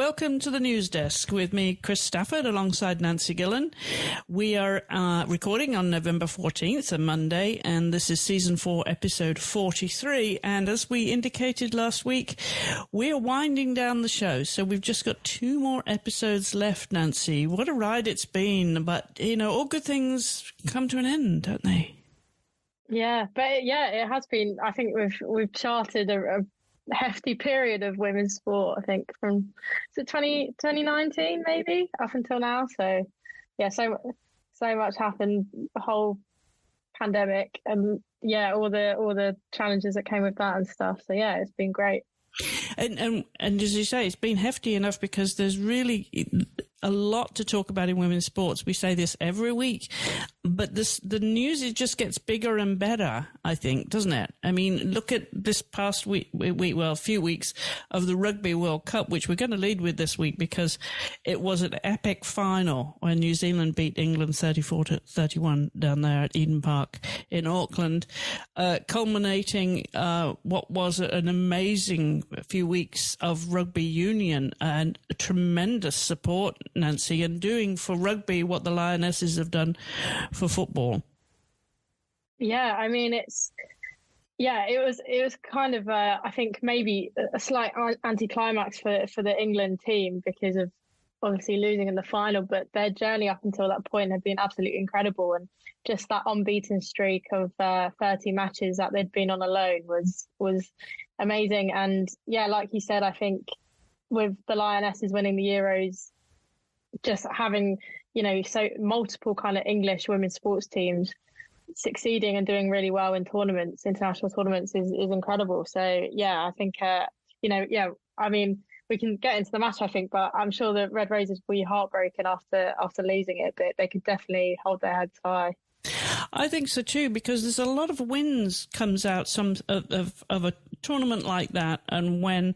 welcome to the news desk with me, Chris Stafford, alongside Nancy Gillen. We are recording on November 14th, a Monday, and this is season 4, episode 43. And as we indicated last week, we're winding down the show, so we've just got 2 more episodes left, Nancy. What a ride it's been, but, you know, all good things come to an end, don't they? Yeah, but yeah, it has been. I think we've charted a hefty period of women's sport, I think, from 2019 maybe up until now. So yeah, so much happened, the whole pandemic, and yeah, all the challenges that came with that and stuff. So yeah, it's been great. And as you say, it's been hefty enough because there's really a lot to talk about in women's sports. We say this every week, but the news, it just gets bigger and better, I think, doesn't it? I mean, look at this past a few weeks of the Rugby World Cup, which we're going to lead with this week because it was an epic final when New Zealand beat England 34-31 down there at Eden Park in Auckland, culminating what was an amazing few weeks of rugby union and tremendous support, Nancy, and doing for rugby what the Lionesses have done for football. Yeah, I mean, it was kind of I think maybe a slight anticlimax for the England team because of obviously losing in the final, but their journey up until that point had been absolutely incredible, and just that unbeaten streak of 30 matches that they'd been on alone was amazing. And yeah, like you said, I think with the Lionesses winning the Euros, just having, you know, so multiple kind of English women's sports teams succeeding and doing really well in tournaments, international tournaments, is incredible. So yeah, I think I mean, we can get into the match, I think, but I'm sure the Red Roses will be heartbroken after losing it, but they could definitely hold their heads high. I think so too, because there's a lot of wins comes out of a tournament like that, and when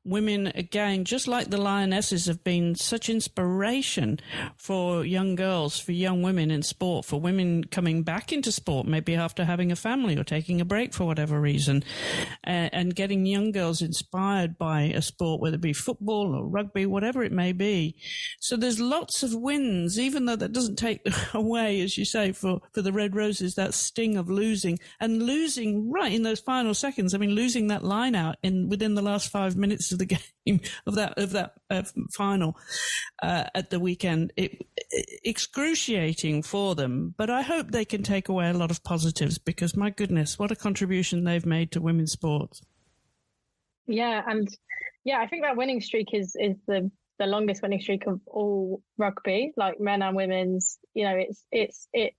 women, again, just like the Lionesses, have been such inspiration for young girls, for young women in sport, for women coming back into sport, maybe after having a family or taking a break for whatever reason, and getting young girls inspired by a sport, whether it be football or rugby, whatever it may be. So there's lots of wins, even though that doesn't take away, as you say, for the Red Roses, that sting of losing right in those final seconds. I mean, losing that line out within the last 5 minutes of the game of that final at the weekend. Excruciating for them, but I hope they can take away a lot of positives, because my goodness, what a contribution they've made to women's sports. Yeah, and yeah, I think that winning streak is the longest winning streak of all rugby, like men and women's. You know, it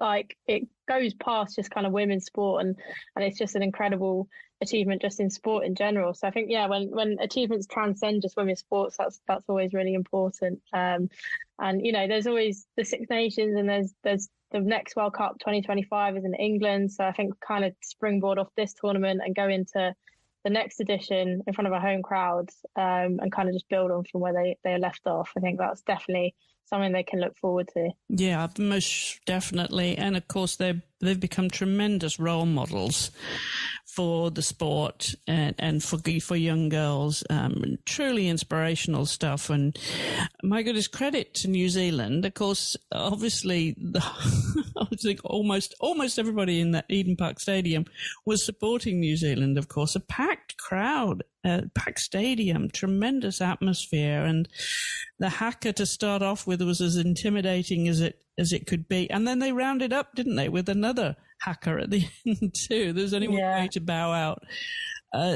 like it goes past just kind of women's sport, and it's just an incredible achievement just in sport in general. So I think, yeah, when achievements transcend just women's sports, that's always really important. And you know, there's always the Six Nations, and there's the next World Cup 2025 is in England. So I think kind of springboard off this tournament and go into the next edition in front of a home crowd, and kind of just build on from where they left off. I think that's definitely something they can look forward to. Yeah, most definitely. And of course, they've become tremendous role models for the sport and for young girls. Truly inspirational stuff. And my goodness, credit to New Zealand. Of course, obviously, I think almost everybody in that Eden Park Stadium was supporting New Zealand, of course. A packed crowd, packed stadium, tremendous atmosphere. And the haka to start off with was as intimidating as it could be. And then they rounded up, didn't they, with another haka at the end too. There's only one way to bow out.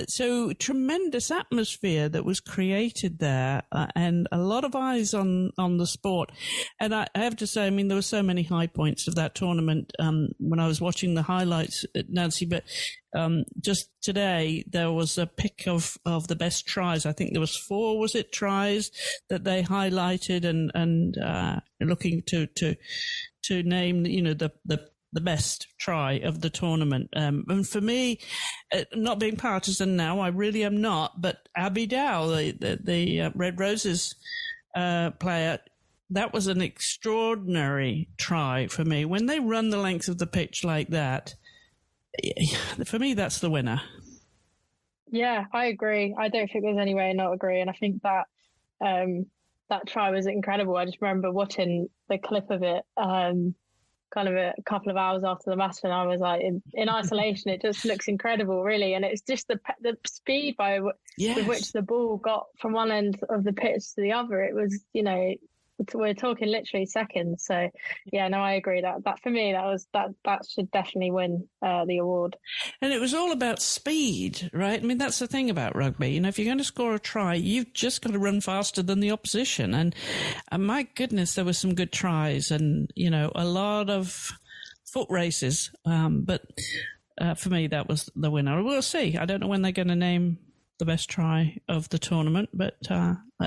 So tremendous atmosphere that was created there, and a lot of eyes on the sport. And I have to say, I mean, there were so many high points of that tournament when I was watching the highlights, Nancy, but just today there was a pick of the best tries. I think there was 4, tries that they highlighted and looking to name, you know, the best try of the tournament. And for me, not being partisan now, I really am not, but Abby Dow, the Red Roses player, that was an extraordinary try for me. When they run the length of the pitch like that, for me, that's the winner. Yeah, I agree. I don't think there's any way I not agree. And I think that that try was incredible. I just remember watching the clip of it kind of a couple of hours after the match, and I was like, in isolation, it just looks incredible, really. And it's just the speed with which the ball got from one end of the pitch to the other. It was, we're talking literally seconds. So yeah, no, I agree that for me that should definitely win the award. And it was all about speed, right? I mean, that's the thing about rugby. If you're going to score a try, you've just got to run faster than the opposition. And my goodness, there were some good tries, and a lot of foot races. But for me, that was the winner. We'll see. I don't know when they're going to name the best try of the tournament, but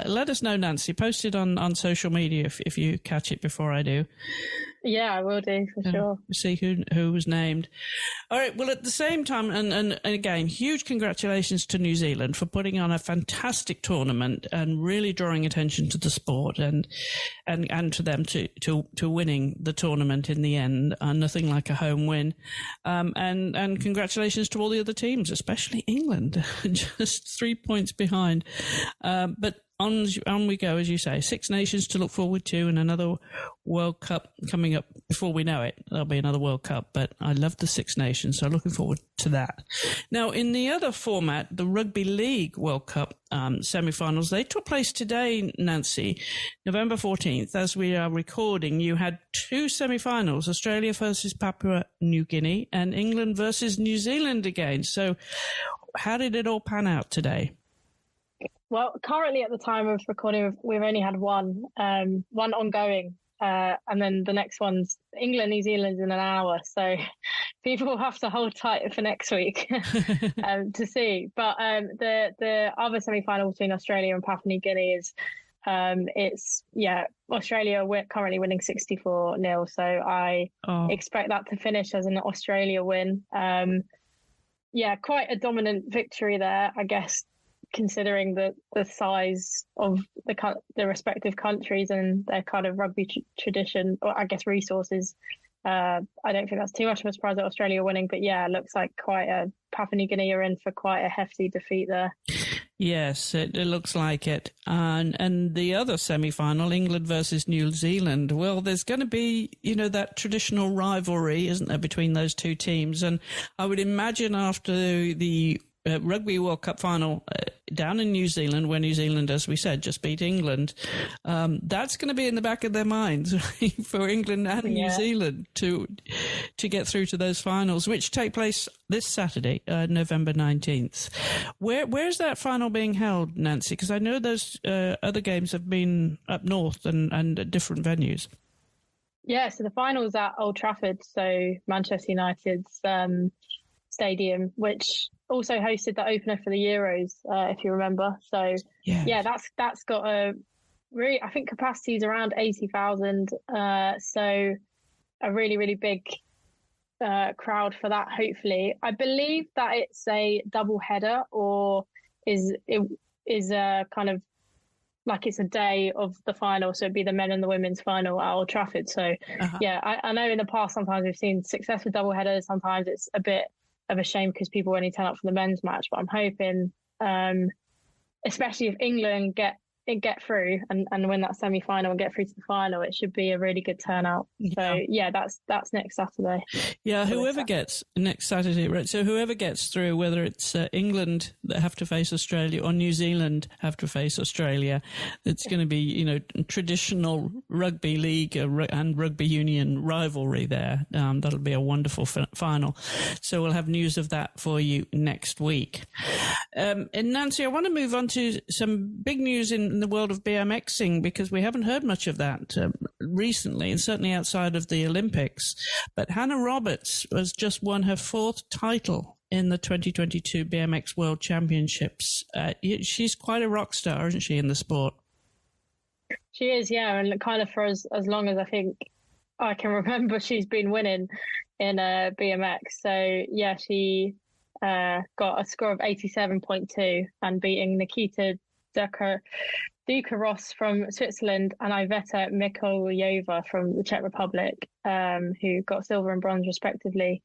let us know, Nancy. Post it on social media if you catch it before I do. Yeah, I will do, for sure. See who was named. All right, well, at the same time, and again, huge congratulations to New Zealand for putting on a fantastic tournament and really drawing attention to the sport, and to them to winning the tournament in the end. Nothing like a home win. And congratulations to all the other teams, especially England, just 3 points behind. But on we go, as you say. 6 nations to look forward to, and another World Cup coming up before we know it. There'll be another World Cup, but I love the 6 nations, so looking forward to that. Now, in the other format, the Rugby League World Cup semi-finals, they took place today, Nancy, November 14th. As we are recording, you had 2 semi-finals, Australia versus Papua New Guinea and England versus New Zealand again. So how did it all pan out today? Well, currently at the time of recording, we've only had one ongoing, and then the next one's England, New Zealand in an hour. So people will have to hold tight for next week to see. But the other semi-final between Australia and Papua New Guinea is Australia. We're currently winning 64-0. So I expect that to finish as an Australia win. Quite a dominant victory there, I guess, considering the size of the respective countries and their kind of rugby tradition, or I guess resources. I don't think that's too much of a surprise that Australia are winning, but yeah, it looks like Papua New Guinea are in for quite a hefty defeat there. Yes, it looks like it. And the other semi-final, England versus New Zealand, well, there's going to be, that traditional rivalry, isn't there, between those two teams? And I would imagine after the Rugby World Cup Final down in New Zealand, where New Zealand, as we said, just beat England, that's going to be in the back of their minds for England and New Zealand to get through to those finals, which take place this Saturday, November 19th. Where's that final being held, Nancy? Because I know those other games have been up north and at different venues. Yeah, so the final's at Old Trafford, so Manchester United's stadium, which also hosted the opener for the Euros, if you remember. So that's got a really, I think capacity is around 80,000. So a really, really big crowd for that, hopefully. I believe that it's a double header, or is a kind of like it's a day of the final. So it'd be the men and the women's final at Old Trafford. So I know in the past sometimes we've seen success with double headers. Sometimes it's a bit of a shame because people only turn up for the men's match, but I'm hoping, especially if England get through and win that semi-final and get through to the final, it should be a really good turnout. So that's next Saturday. Yeah, whoever gets next Saturday, right? So whoever gets through, whether it's England that have to face Australia or New Zealand have to face Australia, it's going to be traditional rugby league and rugby union rivalry there. That'll be a wonderful final. So we'll have news of that for you next week. And Nancy, I want to move on to some big news in the world of BMXing, because we haven't heard much of that recently, and certainly outside of the Olympics. But Hannah Roberts has just won her 4th title in the 2022 BMX World Championships. She's quite a rock star, isn't she, in the sport? She is, yeah, and kind of for as long as I think I can remember, she's been winning in BMX. So yeah, she got a score of 87.2 and beating Nikita Dukaros from Switzerland and Iveta Mikolayova from the Czech Republic, who got silver and bronze respectively.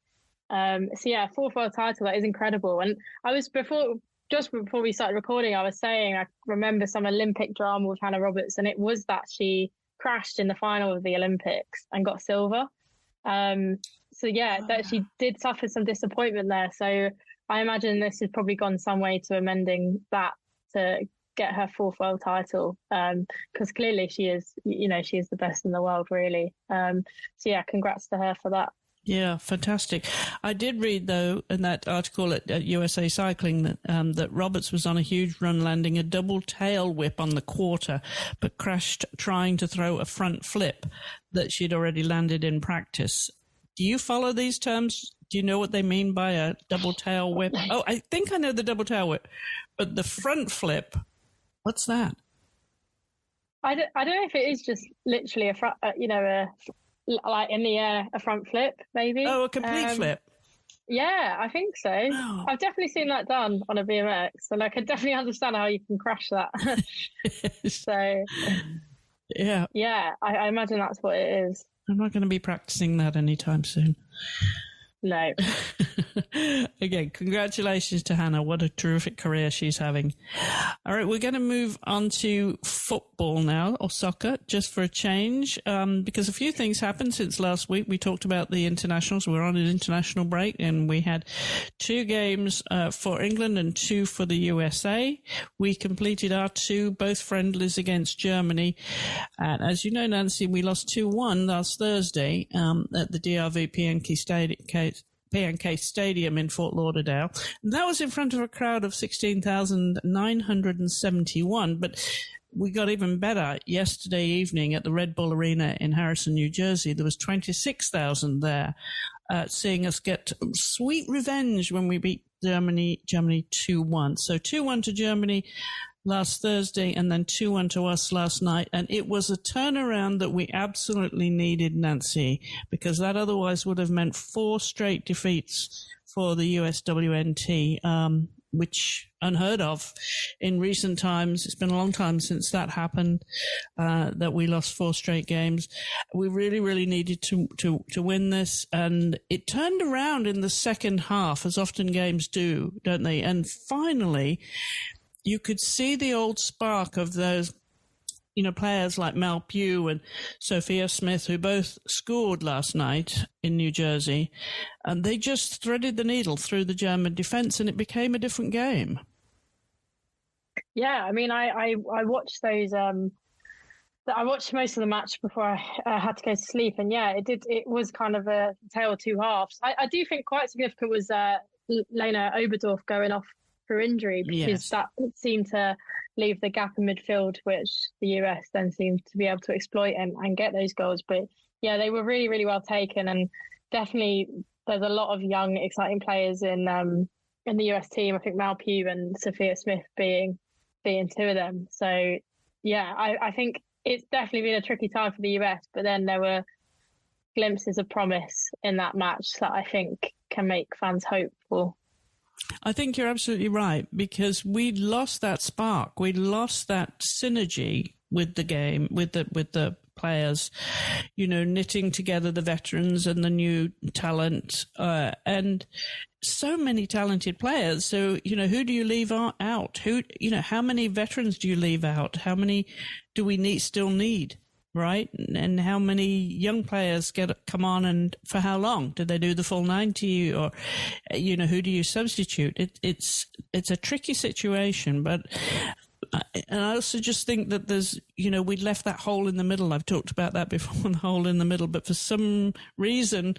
4th world title, that is incredible. And I was, before just before we started recording, I was saying I remember some Olympic drama with Hannah Roberts, and it was that she crashed in the final of the Olympics and got silver. So yeah, that she did suffer some disappointment there. So I imagine this has probably gone some way to amending that to get her fourth world title. Because clearly she is the best in the world, really. So yeah, congrats to her for that. Yeah, fantastic. I did read, though, in that article at USA Cycling that Roberts was on a huge run, landing a double tail whip on the quarter, but crashed trying to throw a front flip that she'd already landed in practice. Do you follow these terms? Do you know what they mean by a double tail whip? Oh, I think I know the double tail whip, but the front flip, what's that? I don't know if it is just literally a front, like in the air, a front flip, maybe. Oh, a complete flip. Yeah, I think so. Oh. I've definitely seen that done on a BMX, and I can definitely understand how you can crash that. So, yeah, I imagine that's what it is. I'm not going to be practicing that anytime soon. No. Again, congratulations to Hannah. What a terrific career she's having. All right, we're going to move on to football now, or soccer, just for a change, because a few things happened since last week. We talked about the internationals. We're on an international break, and we had 2 games for England and 2 for the USA. We completed our 2, both friendlies against Germany. And as you know, Nancy, we lost 2-1 last Thursday at the DRV PNK Stadium in Fort Lauderdale. And that was in front of a crowd of 16,971. But we got even better yesterday evening at the Red Bull Arena in Harrison, New Jersey. There was 26,000 there, seeing us get sweet revenge when we beat Germany 2-1. So 2-1 to Germany last Thursday, and then 2-1 to us last night. And it was a turnaround that we absolutely needed, Nancy, because that otherwise would have meant 4 straight defeats for the USWNT, which unheard of in recent times. It's been a long time since that happened, that we lost 4 straight games. We really, really needed to win this, and it turned around in the second half, as often games do, don't they? And finally, you could see the old spark of those, players like Mal Pugh and Sophia Smith, who both scored last night in New Jersey, and they just threaded the needle through the German defence, and it became a different game. Yeah, I mean, I watched those. I watched most of the match before I had to go to sleep, and yeah, it was kind of a tale of 2 halves. I do think quite significant was Lena Oberdorf going off for injury, because that seemed to leave the gap in midfield, which the US then seemed to be able to exploit and get those goals. But yeah, they were really, really well taken, and definitely there's a lot of young, exciting players in the US team. I think Mal Pugh and Sophia Smith being 2 of them. So yeah, I think it's definitely been a tricky time for the US, but then there were glimpses of promise in that match that I think can make fans hopeful. I think you're absolutely right, because we lost that spark. We lost that synergy with the game, with the players, knitting together the veterans and the new talent, and so many talented players. So, who do you leave out? How many veterans do you leave out? How many do we still need? Right? And how many young players come on, and for how long? Do they do the full 90, or, who do you substitute? It's a tricky situation, but and I also just think that there's, we'd left that hole in the middle. I've talked about that before, the hole in the middle, but for some reason,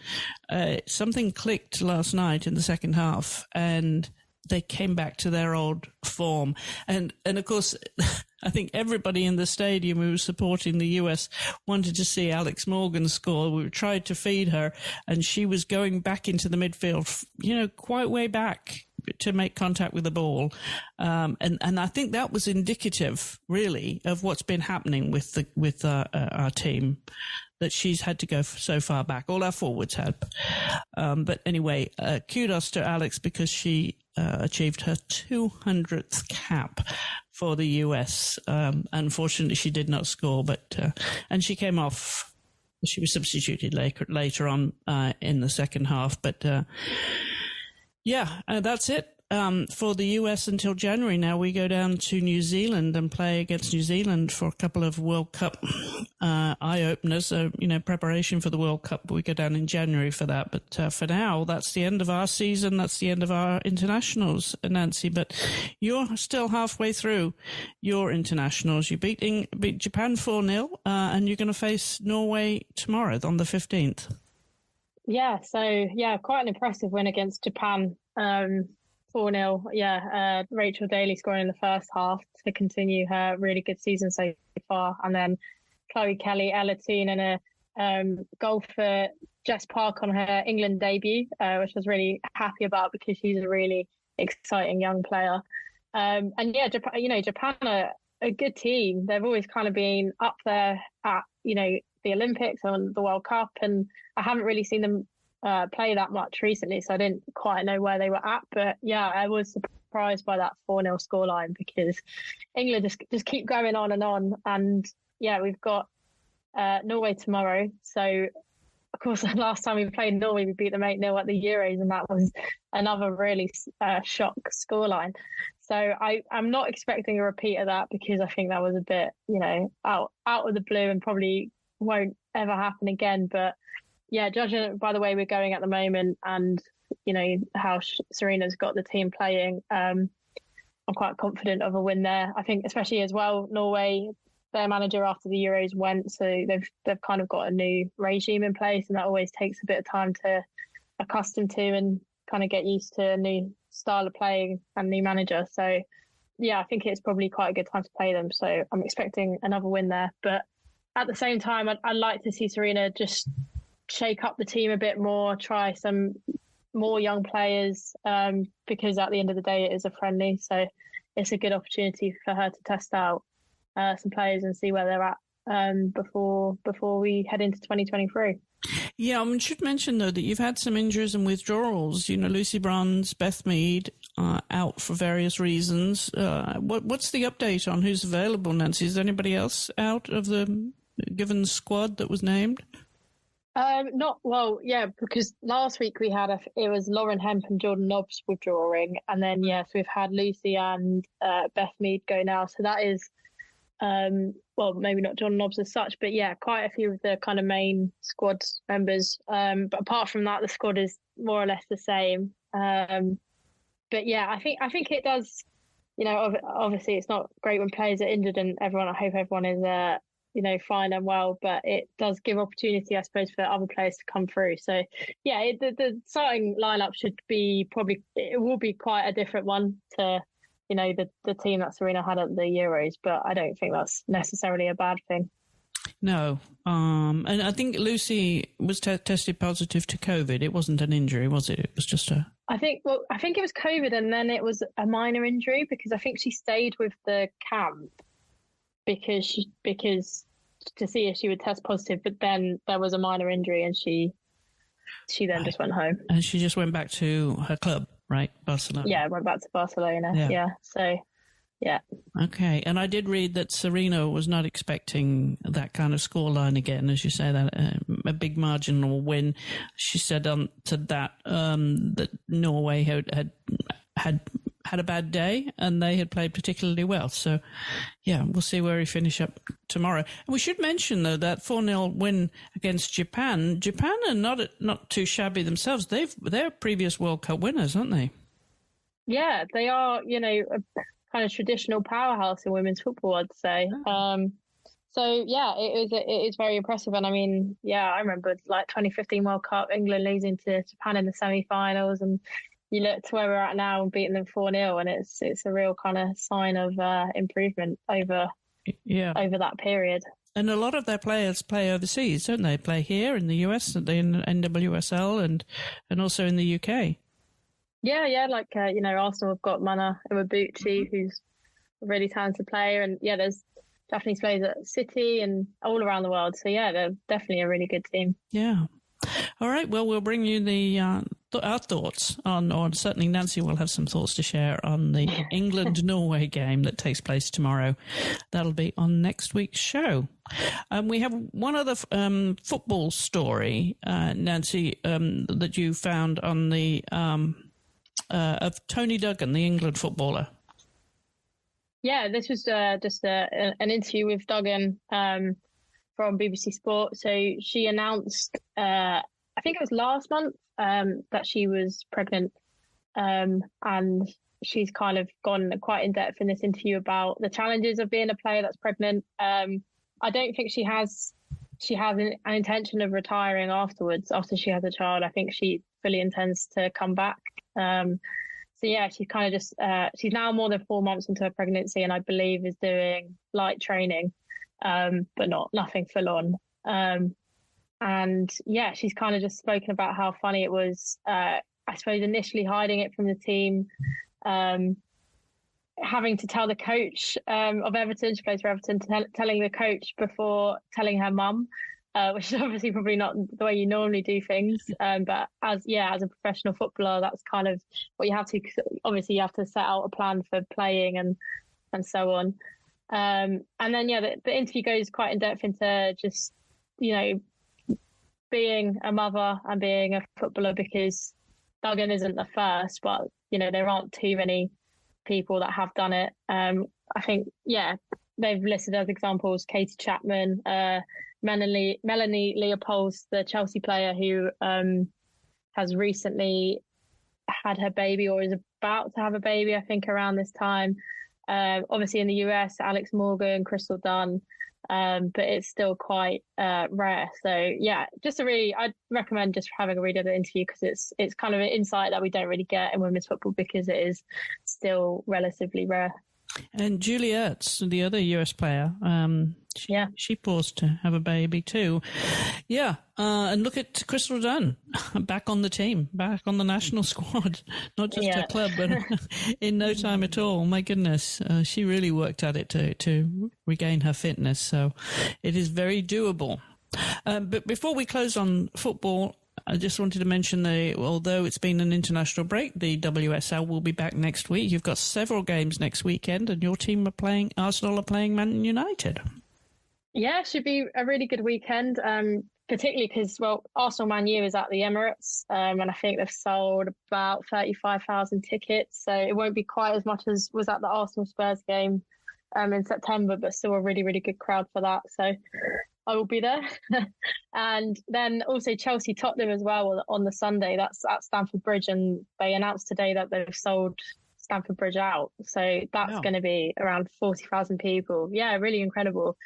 something clicked last night in the second half, and they came back to their old form. And of course, I think everybody in the stadium who was supporting the US wanted to see Alex Morgan score. We tried to feed her, and she was going back into the midfield, quite way back to make contact with the ball. And I think that was indicative, really, of what's been happening with our team, that she's had to go so far back. All our forwards had. But anyway, kudos to Alex, because she achieved her 200th cap for the US. Unfortunately, she did not score, but and she came off. She was substituted later on in the second half. But that's it. for the US until January now. We go down to New Zealand and play against New Zealand for a couple of World Cup eye-openers. So, preparation for the World Cup, we go down in January for that. But for now, that's the end of our season. That's the end of our internationals, Nancy. But you're still halfway through your internationals. You beat Japan 4-0, and you're going to face Norway tomorrow on the 15th. Yeah, so, quite an impressive win against Japan, 4-0. Yeah, Rachel Daly scoring in the first half to continue her really good season so far. And then Chloe Kelly, Ella Toon, and a goal for Jess Park on her England debut, which I was really happy about because she's a really exciting young player. And yeah, Japan are a good team. They've always kind of been up there at, the Olympics and the World Cup, and I haven't really seen them play that much recently, so I didn't quite know where they were at. But yeah, I was surprised by that 4-0 scoreline because England just keep going on. And yeah, we've got Norway tomorrow. So of course, the last time we played Norway, we beat them 8-0 at the Euros, and that was another really shock scoreline. So I'm not expecting a repeat of that because I think that was a bit, out of the blue and probably won't ever happen again. But yeah, judging by the way we're going at the moment and, how Serena's got the team playing, I'm quite confident of a win there. I think especially as well, Norway, their manager after the Euros went, so they've kind of got a new regime in place, and that always takes a bit of time to accustom to and kind of get used to a new style of playing and new manager. So yeah, I think it's probably quite a good time to play them. So I'm expecting another win there. But at the same time, I'd like to see Serena just shake up the team a bit more, try some more young players, because at the end of the day, it is a friendly. So it's a good opportunity for her to test out some players and see where they're at before we head into 2023. Yeah, I should mention, though, that you've had some injuries and withdrawals. Lucy Bronze, Beth Mead out for various reasons. What's the update on who's available, Nancy? Is there anybody else out of the given squad that was named? Because last week we had it was Lauren Hemp and Jordan Nobbs withdrawing, and then yes, we've had Lucy and Beth Mead go now. So that is, maybe not Jordan Nobbs as such, but yeah, quite a few of the kind of main squad members. But apart from that, the squad is more or less the same. But yeah, I think it does. Obviously it's not great when players are injured, and I hope everyone is fine and well, but it does give opportunity, I suppose, for other players to come through. So yeah, the starting lineup it will be quite a different one to, the team that Serena had at the Euros, but I don't think that's necessarily a bad thing. No. And I think Lucy was tested positive to COVID. It wasn't an injury, was it? It was just I think it was COVID, and then it was a minor injury because I think she stayed with the camp because to see if she would test positive, but then there was a minor injury and she then just went home. And she just went back to her club, right? Barcelona. Yeah, went back to Barcelona. Yeah. So, yeah. Okay. And I did read that Serena was not expecting that kind of scoreline again, as you say, that a big marginal win. She said to that that Norway had a bad day and they had played particularly well. So, yeah, we'll see where we finish up tomorrow. And we should mention, though, that 4-0 win against Japan. Japan are not too shabby themselves. They're previous World Cup winners, aren't they? Yeah, they are, a kind of traditional powerhouse in women's football, I'd say. So, yeah, it is very impressive. And, I remember, 2015 World Cup, England losing to Japan in the semi-finals, and you look to where we're at now and beating them 4-0, and it's a real kind of sign of improvement over that period. And a lot of their players play overseas, don't they? Play here in the US, in NWSL, and also in the UK. Yeah, Arsenal have got Mana Iwabuchi, who's a really talented player, and yeah, there's Japanese players at City and all around the world. So yeah, they're definitely a really good team. Yeah. All right. Well, we'll bring you our thoughts on, or certainly Nancy will have some thoughts to share on the England-Norway game that takes place tomorrow. That'll be on next week's show. We have one other football story, Nancy, that you found on the of Toni Duggan, the England footballer. Yeah, this was just an interview with Duggan from BBC Sport. So she announced, I think it was last month, that she was pregnant. And she's kind of gone quite in depth in this interview about the challenges of being a player that's pregnant. I don't think she has an intention of retiring afterwards, after she has a child. I think she fully intends to come back. So yeah, she's kind of just, she's now more than 4 months into her pregnancy, and I believe is doing light training, but nothing full on. And yeah, she's kind of just spoken about how funny it was, I suppose, initially hiding it from the team, having to tell the coach of Everton, she plays for Everton, telling the coach before telling her mum, which is obviously probably not the way you normally do things. But as a professional footballer, that's kind of what you have to, obviously you have to set out a plan for playing and so on. And then, the interview goes quite in depth into just, being a mother and being a footballer, because Duggan isn't the first, but, there aren't too many people that have done it. I think, they've listed as examples Katie Chapman, Melanie Leopold's the Chelsea player who has recently had her baby, or is about to have a baby, I think, around this time. Obviously in the US, Alex Morgan, Crystal Dunn, but it's still quite rare. So I'd recommend just having a read of the interview, because it's kind of an insight that we don't really get in women's football, because it is still relatively rare. And Julie Ertz, the other US player, she paused to have a baby too. Yeah, and look at Crystal Dunn, back on the team, back on the national squad, not just her club, but in no time at all. My goodness, she really worked at it to regain her fitness, so it is very doable. But before we close on football, I just wanted to mention although it's been an international break, the WSL will be back next week. You've got several games next weekend, and your team Arsenal are playing Man United. Yeah, it should be a really good weekend, particularly because, Arsenal Man U is at the Emirates, and I think they've sold about 35,000 tickets, so it won't be quite as much as was at the Arsenal Spurs game in September, but still a really, really good crowd for that. So I will be there. And then also Chelsea Tottenham as well on the Sunday. That's at Stamford Bridge, and they announced today that they've sold Stamford Bridge out. So that's going to be around 40,000 people. Yeah, really incredible.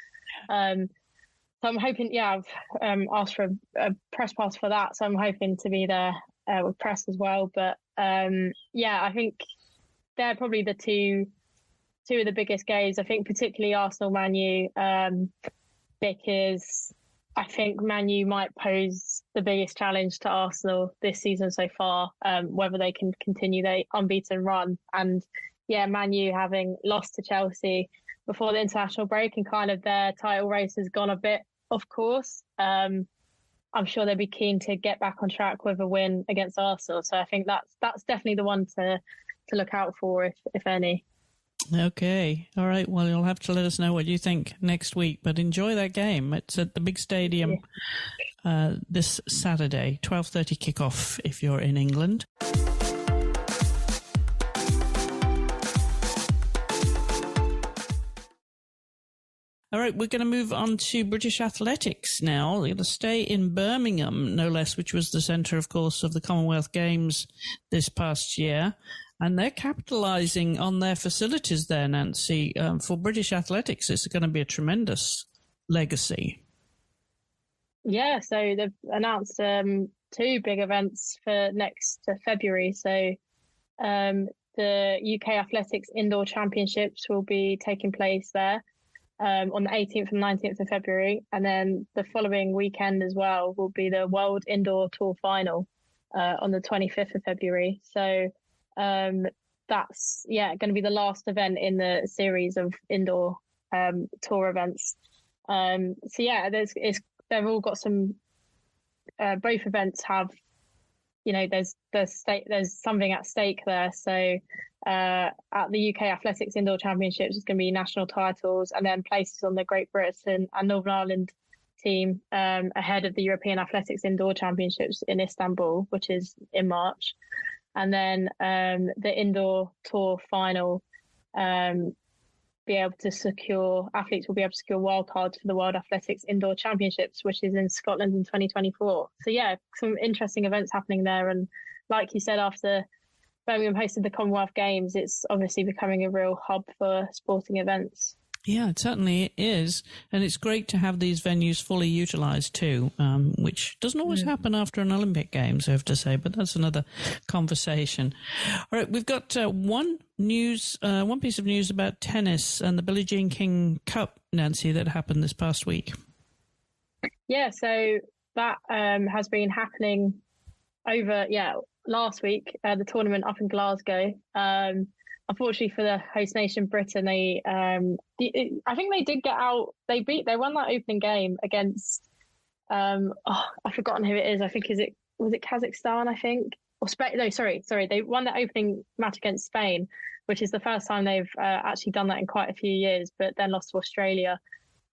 So I'm hoping, I've asked for a press pass for that. So I'm hoping to be there with press as well. But I think they're probably the two of the biggest games. I think particularly Arsenal Man U, because I think Man U might pose the biggest challenge to Arsenal this season so far, whether they can continue their unbeaten run. And Man U having lost to Chelsea before the international break, and kind of their title race has gone a bit off course. I'm sure they'll be keen to get back on track with a win against Arsenal. So I think that's definitely the one to look out for, if any. Okay. All right. Well, you'll have to let us know what you think next week, but enjoy that game. It's at the big stadium this Saturday, 12:30 kickoff if you're in England. All right, we're going to move on to British athletics now. We're going to stay in Birmingham, no less, which was the centre, of course, of the Commonwealth Games this past year. And they're capitalising on their facilities there, Nancy. For British athletics, it's going to be a tremendous legacy. Yeah, so they've announced two big events for next February. So the UK Athletics Indoor Championships will be taking place there on the 18th and 19th of February. And then the following weekend as well will be the World Indoor Tour Final on the 25th of February. So that's going to be the last event in the series of indoor tour events. They've all got some. Both events have, there's something at stake there. So at the UK Athletics Indoor Championships, it's going to be national titles, and then places on the Great Britain and Northern Ireland team ahead of the European Athletics Indoor Championships in Istanbul, which is in March. and then the indoor tour final. Athletes will be able to secure wildcards for the World Athletics Indoor Championships, which is in Scotland in 2024. So yeah, some interesting events happening there. And like you said, after Birmingham hosted the Commonwealth Games, it's obviously becoming a real hub for sporting events. Yeah, it certainly is. And it's great to have these venues fully utilised too, which doesn't always happen after an Olympic Games, I have to say, but that's another conversation. All right, we've got one piece of news about tennis and the Billie Jean King Cup, Nancy, that happened this past week. Yeah, so that has been happening over, last week, the tournament up in Glasgow. Unfortunately for the host nation, Britain, I think they did get out. They won that opening game against, I've forgotten who it is. I think was it Kazakhstan, I think? Or Spain? No, sorry. They won that opening match against Spain, which is the first time they've actually done that in quite a few years, but then lost to Australia.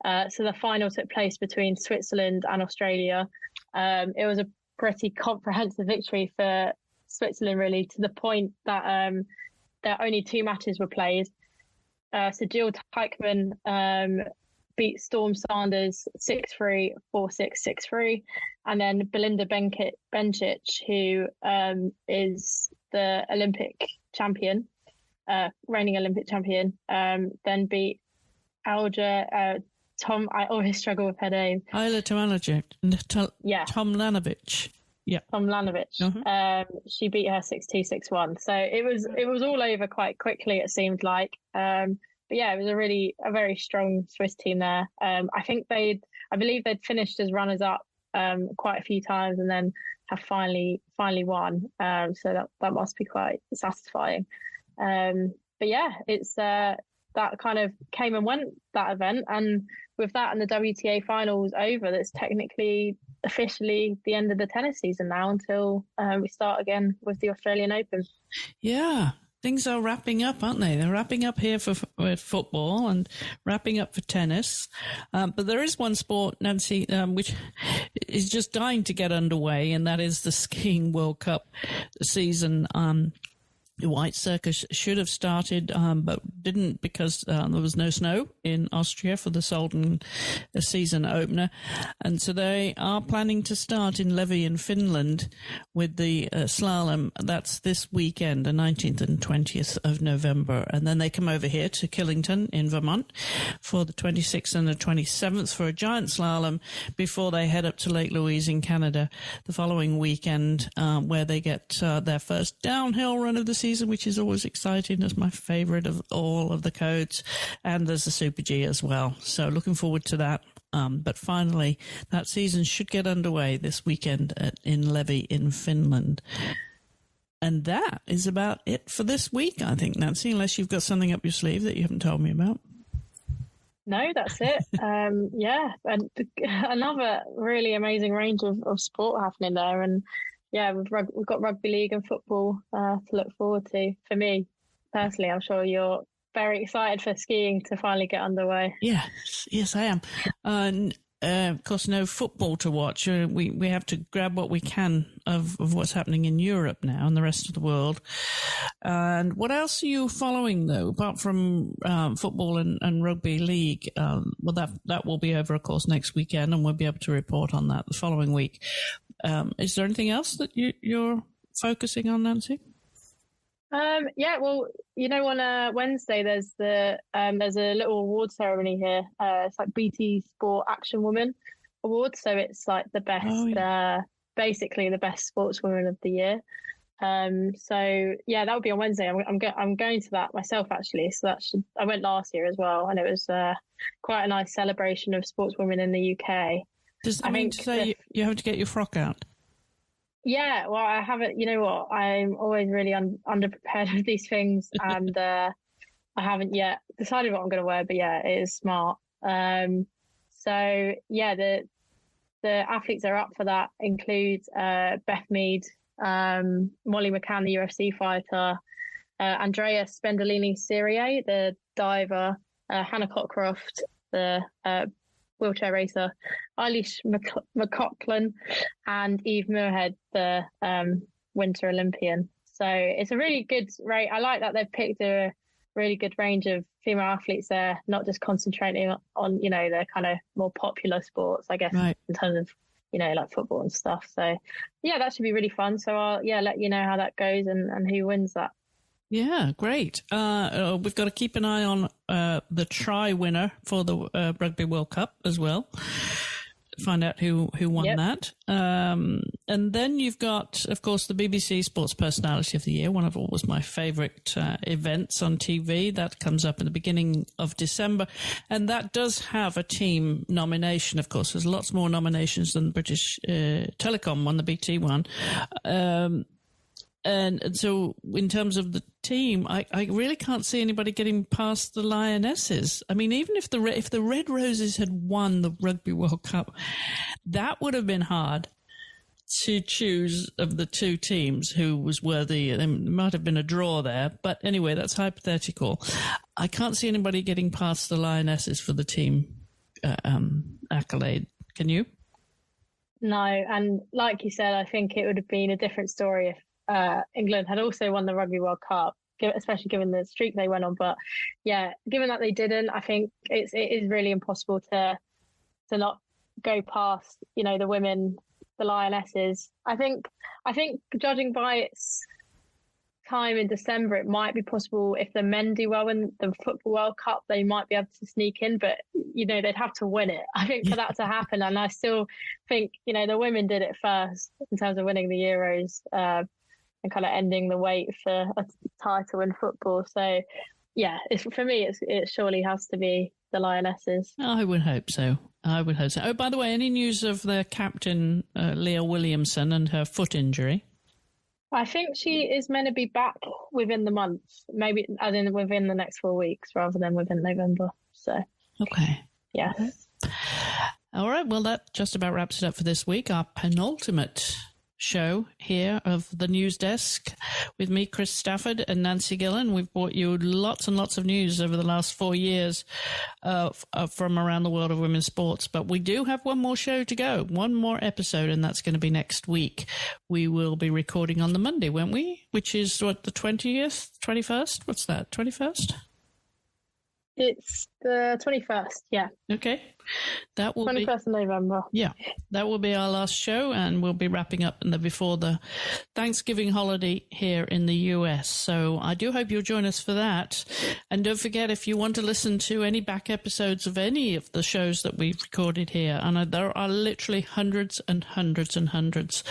So the final took place between Switzerland and Australia. It was a pretty comprehensive victory for Switzerland, really, to the point that there only 2 matches were played. So Jill Teichmann beat Storm Sanders 6-3, 4-6, 6-3. And then Belinda Bencic, who is the Olympic champion, reigning Olympic champion, then beat I always struggle with her name. Isla Tomljanovic. Tomljanovic. Yeah, Tomljanovic. Mm-hmm. She beat her 6-2, 6-1. So it was all over quite quickly, it seemed like. But yeah, it was a very strong Swiss team there. I believe they'd finished as runners up quite a few times and then have finally won. So that must be quite satisfying. But yeah, it's that kind of came and went, that event, and with that and the WTA finals over, that's technically officially the end of the tennis season now until we start again with the Australian Open. Yeah, things are wrapping up, aren't they? They're wrapping up here for football and wrapping up for tennis. But there is one sport, Nancy, which is just dying to get underway, and that is the Skiing World Cup season. The White Circus should have started, but didn't because there was no snow in Austria for the Solden season opener. And so they are planning to start in Levi in Finland with the slalom. That's this weekend, the 19th and 20th of November. And then they come over here to Killington in Vermont for the 26th and the 27th for a giant slalom before they head up to Lake Louise in Canada the following weekend, where they get their first downhill run of the season, which is always exciting. It's my favorite of all of the codes. And there's the Super G as well. So looking forward to that. But finally, that season should get underway this weekend in Levi in Finland. And that is about it for this week, I think, Nancy, unless you've got something up your sleeve that you haven't told me about. No, that's it. Yeah, and another really amazing range of sport happening there. And yeah, we've got rugby league and football to look forward to. For me, personally, I'm sure you're very excited for skiing to finally get underway. Yes, I am. Of course, no football to watch. We have to grab what we can of what's happening in Europe now and the rest of the world. And what else are you following, though, apart from football and rugby league? Well, that will be over, of course, next weekend, and we'll be able to report on that the following week. Is there anything else that you're focusing on, Nancy? Yeah, well, on Wednesday there's a little award ceremony here. It's like BT Sport Action Woman Award, so it's like the best, basically the best sportswoman of the year. So yeah, that would be on Wednesday. I'm going to that myself actually. So I went last year as well, and it was quite a nice celebration of sportswomen in the UK. Does that mean to say you have to get your frock out? Yeah, well, I haven't. You know what? I'm always really underprepared with these things, and I haven't yet decided what I'm going to wear. But yeah, it is smart. So yeah, the athletes that are up for that include Beth Mead, Molly McCann, the UFC fighter, Andrea Spendolini-Serie, the diver, Hannah Cockcroft, the wheelchair racer, Eilish McLaughlin, and Eve Muirhead, the Winter Olympian. So it's a really good rate. I like that they've picked a really good range of female athletes there, not just concentrating on, the kind of more popular sports, I guess, right, in terms of, like football and stuff. So, yeah, that should be really fun. So I'll, let you know how that goes and who wins that. Yeah, great. We've got to keep an eye on the try winner for the Rugby World Cup as well. Find out who won that. And then you've got, of course, the BBC Sports Personality of the Year, one of always my favourite events on TV. That comes up in the beginning of December. And that does have a team nomination, of course. There's lots more nominations than the British Telecom one, the BT one. And so in terms of the team, I really can't see anybody getting past the Lionesses. I mean, even if the Red Roses had won the Rugby World Cup, that would have been hard to choose of the two teams who was worthy. There might have been a draw there. But anyway, that's hypothetical. I can't see anybody getting past the Lionesses for the team accolade. Can you? No. And like you said, I think it would have been a different story if England had also won the Rugby World Cup, especially given the streak they went on. But yeah, given that they didn't, I think it is really impossible to not go past, the women, the Lionesses. I think judging by its time in December, it might be possible if the men do well in the Football World Cup, they might be able to sneak in, but they'd have to win it, I think, for that to happen. And I still think the women did it first in terms of winning the Euros and kind of ending the wait for a title in football. So yeah, for me it surely has to be the Lionesses. I would hope so. Oh, by the way, any news of their captain Leah Williamson and her foot injury? I think she is meant to be back within the month, maybe as in within the next 4 weeks rather than within November. So, okay. Yeah. All right. Well, that just about wraps it up for this week. Our penultimate show here of the news desk with me, Chris Stafford, and Nancy Gillen. We've brought you lots and lots of news over the last 4 years from around the world of women's sports. But we do have one more show to go, one more episode, and that's going to be next week. We will be recording on the Monday, won't we? Which is the 20th, 21st? What's that, 21st? It's the 21st, yeah. Okay. That will 21st of November. Yeah, that will be our last show, and we'll be wrapping up before the Thanksgiving holiday here in the US. So I do hope you'll join us for that. And don't forget, if you want to listen to any back episodes of any of the shows that we've recorded here, and there are literally hundreds and hundreds and hundreds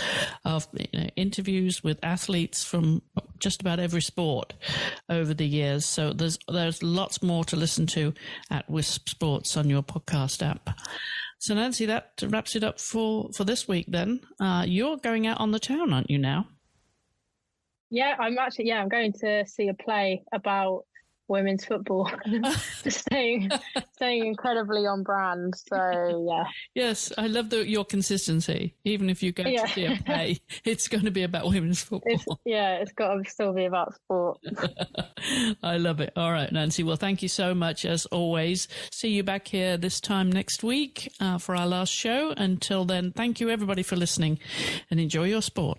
of interviews with athletes from just about every sport over the years. So there's lots more to listen to at Wisp Sports on your podcast app. So Nancy, that wraps it up for this week then. You're going out on the town, aren't you now? Yeah, I'm going to see a play about women's football. staying incredibly on brand. So yeah. Yes, I love your consistency. Even if you go to see a play, it's going to be about women's football. It's got to still be about sport. I love it. All right, Nancy. Well, thank you so much as always. See you back here this time next week for our last show. Until then, thank you everybody for listening and enjoy your sport.